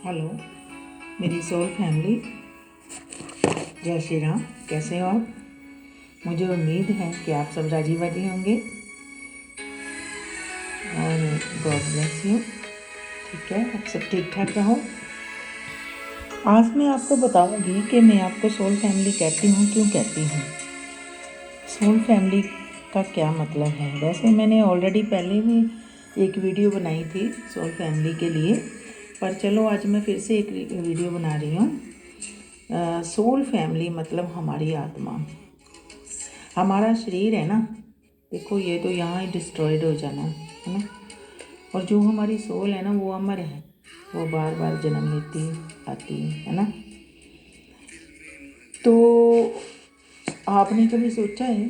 Hello मेरी soul family, जय श्री राम। कैसे हो आप? मुझे उम्मीद है कि आप सब राजी बाजी होंगे और गॉड ब्लेस यू। ठीक है, आप सब ठीक ठाक रहो। आज मैं आपको बताऊंगी कि मैं आपको सोल फैमिली कहती हूँ, क्यों कहती हूँ। सोल फैमिली का क्या मतलब है। वैसे मैंने ऑलरेडी पहले भी एक वीडियो बनाई थी सोल फैमिली के लिए, पर चलो आज मैं फिर से एक वीडियो बना रही हूँ। सोल फैमिली मतलब हमारी आत्मा, हमारा शरीर है ना। देखो ये तो यहाँ ही डिस्ट्रॉयड हो जाना है ना, और जो हमारी सोल है ना वो अमर है, वो बार बार जन्म लेती आती है ना। तो आपने कभी सोचा है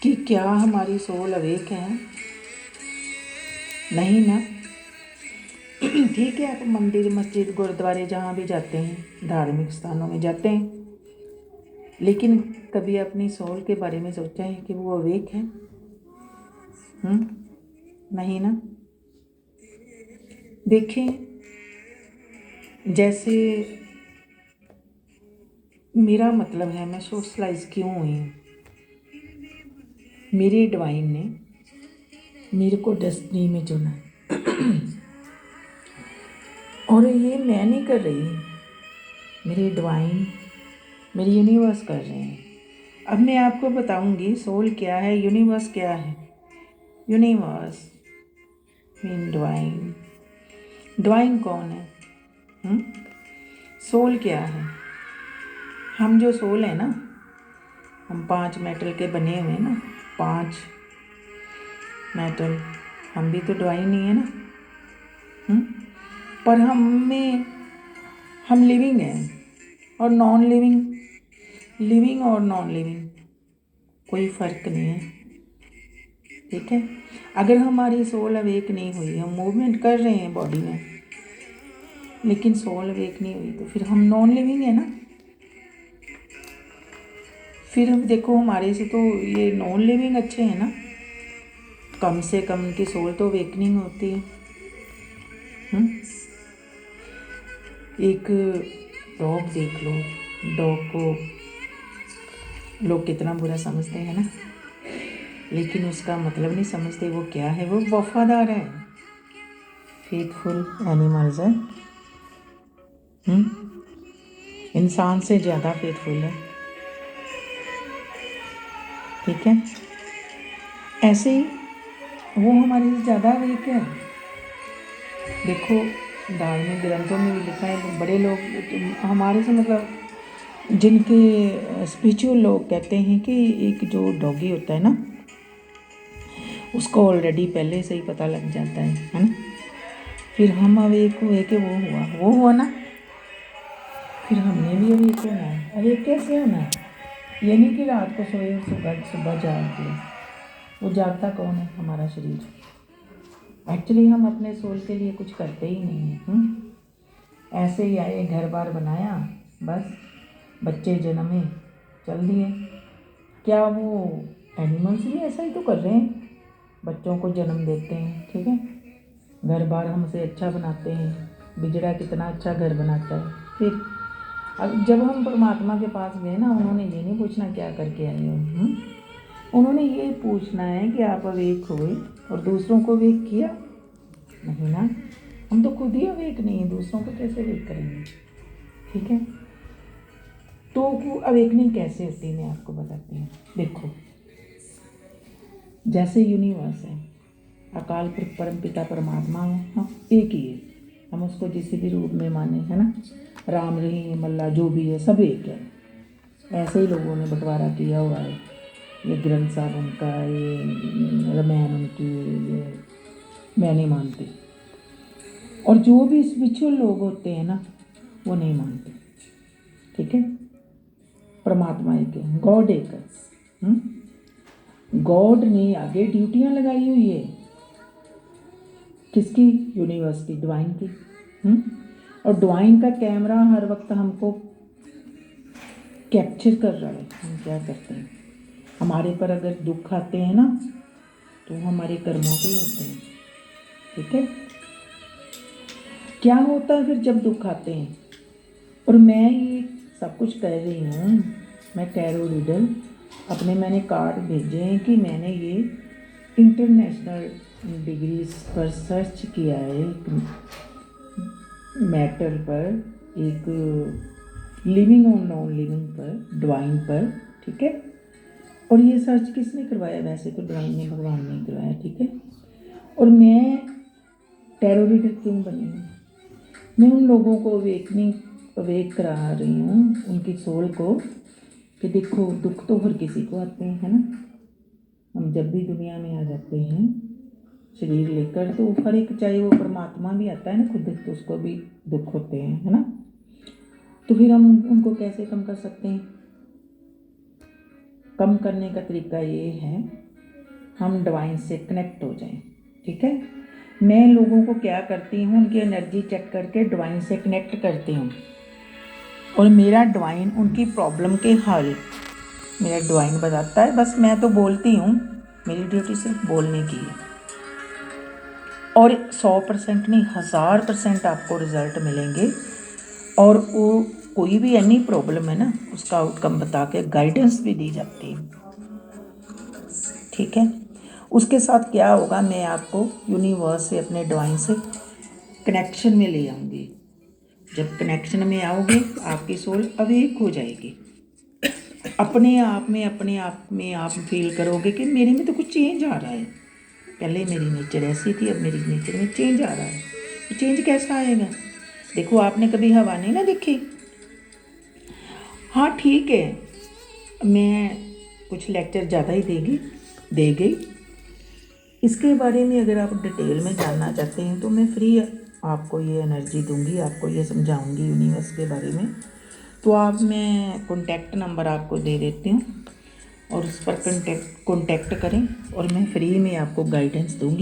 कि क्या हमारी सोल अवेक है? नहीं ना। ठीक है, आप मंदिर मस्जिद गुरुद्वारे जहाँ भी जाते हैं, धार्मिक स्थानों में जाते हैं, लेकिन कभी अपनी सोल के बारे में सोचा है कि वो अवेक है? नहीं ना। देखें, जैसे मेरा मतलब है, मैं सोशलाइज क्यों हुई हूँ। मेरे डिवाइन ने मेरे को डेस्टिनी में चुना और ये मैं नहीं कर रही, मेरे डिवाइन, मेरे यूनिवर्स कर रहे हैं। अब मैं आपको बताऊंगी सोल क्या है, यूनिवर्स क्या है। Universe mean divine. डिवाइन कौन है? सोल क्या है? हम जो सोल है ना, हम 5 मेटल के बने हुए हैं ना, 5 मेटल, हम भी तो डिवाइन ही है ना। पर हम लिविंग हैं और नॉन लिविंग, लिविंग और नॉन लिविंग कोई फ़र्क नहीं है। ठीक है, अगर हमारी सोल अवेक नहीं हुई, हम मूवमेंट कर रहे हैं बॉडी में, लेकिन सोल अवेक नहीं हुई, तो फिर हम नॉन लिविंग है ना। फिर हम देखो, हमारे से तो ये नॉन लिविंग अच्छे हैं ना, कम से कम उनकी सोल तो अवेकनिंग होती है। एक डॉग देख लो, डॉग को लोग कितना बुरा समझते हैं ना, लेकिन उसका मतलब नहीं समझते वो क्या है। वो वफादार है, फेथफुल एनिमल्स है। इंसान से ज़्यादा फेथफुल है। ठीक है, ऐसे ही वो हमारे से ज़्यादा अवेक है। देखो धार्मिक ग्रंथों में भी लिखा है, बड़े लोग हमारे से मतलब जिनके स्पिरिचुअल लोग कहते हैं कि एक जो डॉगी होता है ना, उसको ऑलरेडी पहले से ही पता लग जाता है ना। फिर हम अवेक हुए कि वो हुआ ना, फिर हमने भी अवेक होना है। अवेक कैसे होना है? ये नहीं कि रात को सोए सुबह जाग गए। वो जागता कौन है? हमारा शरीर। एक्चुअली हम अपने सोल के लिए कुछ करते ही नहीं हैं। ऐसे ही आए, घर बार बनाया, बस बच्चे जन्मे, चल दिए। क्या वो एनिमल्स भी ऐसा ही तो कर रहे हैं? बच्चों को जन्म देते हैं, ठीक है, घर बार हमसे अच्छा बनाते हैं। बिजड़ा कितना अच्छा घर बनाता है। फिर अब जब हम परमात्मा के पास गए ना, उन्होंने ये नहीं पूछना क्या करके आए हो। उन्होंने ये पूछना है कि आप अवेक हुए और दूसरों को अवेक किया? नहीं ना, हम तो खुद ही अवेक नहीं है, दूसरों को कैसे अवेक करेंगे। ठीक है, तो अवेकनिंग कैसे होती है मैं आपको बताती हूँ। देखो, जैसे यूनिवर्स है, अकाल पुरख परम पिता परमात्मा है, हम एक ही है, हम उसको जिस भी रूप में माने, है ना। राम रहीम अल्लाह जो भी है सब एक है। ऐसे ही लोगों ने बंटवारा किया हुआ है। ये ग्रंथ साहब उनका, ये रामायण उनकी, ये मैं नहीं मानती। और जो भी स्पिरिचुअल लोग होते हैं ना, वो नहीं मानते। ठीक है, परमात्मा एक है, गॉड एक है। गॉड ने आगे ड्यूटियां लगाई हुई है, किसकी? यूनिवर्स की, डिवाइन की। और डिवाइन का कैमरा हर वक्त हमको कैप्चर कर रहा है। हम क्या करते हैं, हमारे पर अगर दुख आते हैं ना, तो हमारे कर्मों के ही होते हैं। ठीक है, क्या होता है फिर जब दुख आते हैं? और मैं ये सब कुछ कर रही हूँ, मैं टैरो रीडर, अपने मैंने कार्ड भेजे हैं कि मैंने ये इंटरनेशनल डिग्रीज पर सर्च किया है, एक मैटर पर, एक लिविंग और नॉन लिविंग पर, डिवाइन पर, ठीक है। और ये सर्च किसने करवाया? वैसे तो डिवाइन ने, भगवान ने करवाया, ठीक है। और मैं टैरो रीडर क्यों बनी हूँ? मैं उन लोगों को अवेक करा रही हूँ, उनकी सोल को, कि देखो दुख तो हर किसी को आते हैं, है ना। हम जब भी दुनिया में आ जाते हैं शरीर लेकर, तो हर एक, चाहे वो परमात्मा भी आता है ना खुद, तो उसको भी दुख होते हैं, है ना। तो फिर हम उनको कैसे कम कर सकते हैं? कम करने का तरीका ये है, हम डिवाइन से कनेक्ट हो जाएं, ठीक है। मैं लोगों को क्या करती हूँ, उनकी एनर्जी चेक करके डिवाइन से कनेक्ट करती हूँ, और मेरा डिवाइन उनकी प्रॉब्लम के हल मेरा डिवाइन बताता है। बस मैं तो बोलती हूँ, मेरी ड्यूटी सिर्फ बोलने की है, और 100% नहीं, 1000% आपको रिजल्ट मिलेंगे। और वो कोई भी एनी प्रॉब्लम है ना, उसका आउटकम बता के गाइडेंस भी दी जाती है, ठीक है। उसके साथ क्या होगा, मैं आपको यूनिवर्स से, अपने डिवाइन से कनेक्शन में ले आऊँगी। जब कनेक्शन में आओगे, आपकी सोल अवेक हो जाएगी, अपने आप में आप फील करोगे कि मेरे में तो कुछ चेंज आ रहा है। पहले मेरी नेचर ऐसी थी, अब मेरी नेचर में चेंज आ रहा है। तो चेंज कैसा आएगा? देखो, आपने कभी हवा नहीं ना देखी। हाँ ठीक है, मैं कुछ लेक्चर ज़्यादा ही दे गई। इसके बारे में अगर आप डिटेल में जानना चाहते हैं तो मैं फ्री आपको ये एनर्जी दूंगी, आपको ये समझाऊंगी यूनिवर्स के बारे में। तो मैं कॉन्टैक्ट नंबर आपको दे देती हूँ, और उस पर कॉन्टैक्ट करें, और मैं फ्री में आपको गाइडेंस दूंगी।